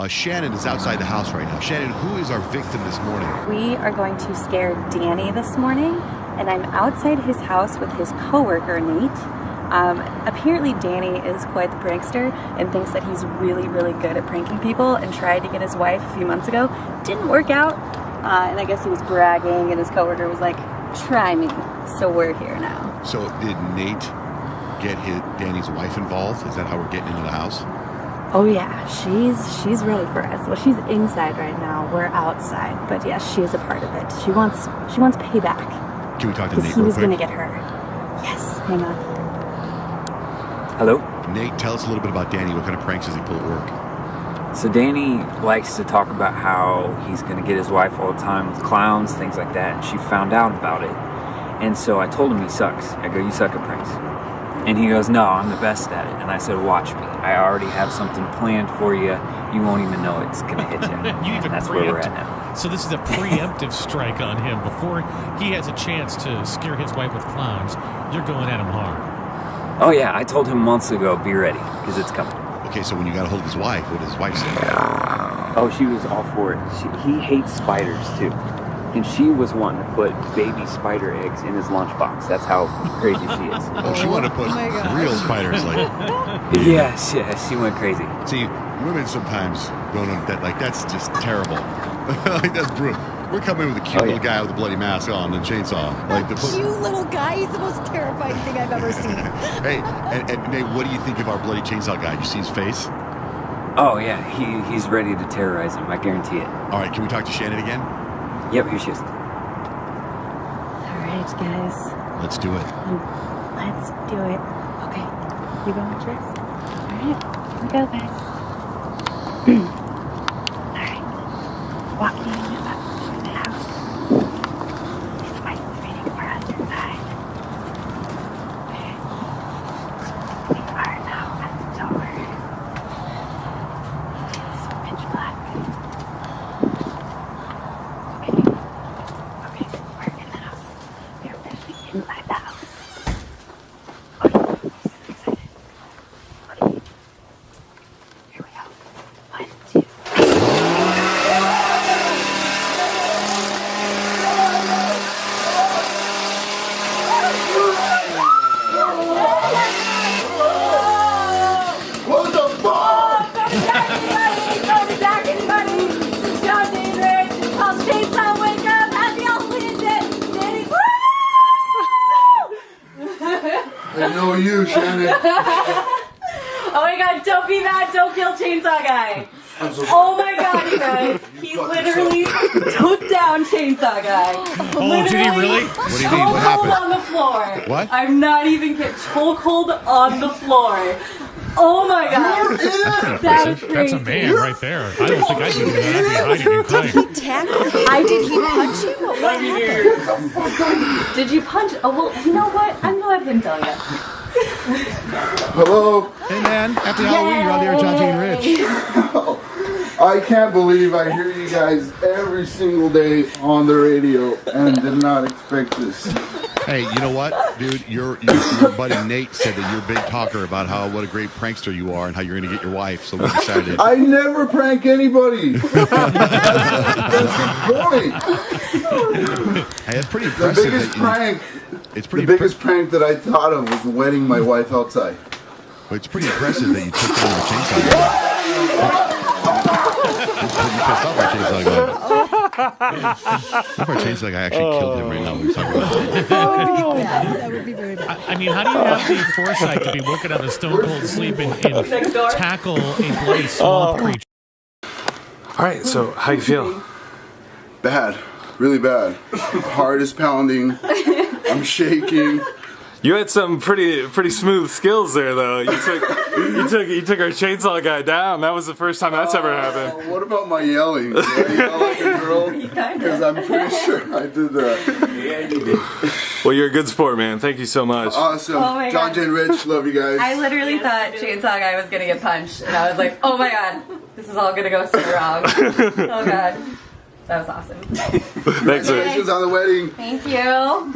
Shannon is outside the house right now. Shannon, who is our victim this morning? We are going to scare Danny this morning, and I'm outside his house with his coworker, Nate. Apparently Danny is quite the prankster and thinks that he's really, really good at pranking people, and tried to get his wife a few months ago. Didn't work out, and I guess he was bragging, and his coworker was like, try me. So we're here now. So did Nate get Danny's wife involved? Is that how we're getting into the house? Oh yeah, she's ready for us. Well, she's inside right now. We're outside, but yes, she is a part of it. She wants payback. Can we talk to Nate real quick? He was gonna get her. Yes, hang on. Hello? Nate, tell us a little bit about Danny. What kind of pranks does he pull at work? So Danny likes to talk about how he's gonna get his wife all the time with clowns, things like that, and she found out about it. And so I told him he sucks. I go, you suck at pranks. And he goes, no, I'm the best at it. And I said, watch me. I already have something planned for you. You won't even know it's going to hit you. That's where we're at now. So this is a preemptive strike on him. Before he has a chance to scare his wife with clowns, you're going at him hard. Oh, yeah. I told him months ago, be ready, because it's coming. Okay, so when you got a hold of his wife, what did his wife say? Oh, she was all for it. He hates spiders, too. And she was wanting to put baby spider eggs in his lunchbox. That's how crazy she is. Oh, she wanted to put real spiders, like. Yes, she went crazy. See, women sometimes don't know that. Like, that's just terrible. Like, that's brutal. We're coming in with a cute little guy with a bloody mask on and chainsaw. Like the cute little guy. He's the most terrifying thing I've ever seen. Hey, and Nate, what do you think of our bloody chainsaw guy? Did you see his face? Oh yeah, he's ready to terrorize him. I guarantee it. All right, can we talk to Shannon again? Yep, here she is. All right, guys. Let's do it. Let's do it. Okay, you going first? All right, here we go, guys. All right, walking up to the house. His wife is waiting for us inside. Okay. We are now at the door. It's pitch black. Inside the house. Okay, I'm excited. Okay. Here we go. 1, 2. What the fuck? Welcome back, everybody. This is Johnjay and Ritch. It's called Chainsaw. Wake up. Happy Halloween day. Danny. I know you, Shannon. Oh my god, don't be mad, don't kill Chainsaw Guy. I'm so Oh my god, you guys. He literally took down Chainsaw Guy. Oh, did he really? What do you mean? What happened? On the floor. What? I'm not even kidding. Chokehold on the floor. Oh my god. That's crazy. That's a man right there. I don't think I'd do that. I'd be hiding in plain. Did he punch you? What happened? Did you punch? Oh, well, you know what? I'm gonna let him tell you. Hello. Hey, man. Happy Halloween. You're on the air, Johnjay and Ritch. I can't believe I hear you guys every single day on the radio and did not expect this. Hey, you know what, dude? Your buddy Nate said that you're a big talker about what a great prankster you are and how you're going to get your wife. So we decided. I never prank anybody. That's the point. Hey, that's pretty The impressive. biggest prank. It's pretty. The biggest prank that I thought of was wedding my wife outside. But it's pretty impressive that you took down the chainsaw guy. You pissed off our chainsaw guy. If our chainsaw guy actually killed him right now, we're talking about it. That would be very bad. I mean, how do you have the foresight to be woken up in stone cold sleep and tackle a bloody swamp creature? All right, so how you feel? Bad. Really bad. Heart is pounding. I'm shaking. You had some pretty smooth skills there, though. You took our chainsaw guy down. That was the first time that's ever happened. What about my yelling? Did I yell like a girl? Because I'm pretty sure I did that. Yeah, you did. Well, you're a good sport, man. Thank you so much. Awesome. Oh my God. Johnjay and Ritch, love you guys. I literally thought Chainsaw Guy was gonna get punched, and I was like, oh my god, this is all gonna go so wrong. Oh god. That was awesome. Thanks, Congratulations on the wedding. Thank you.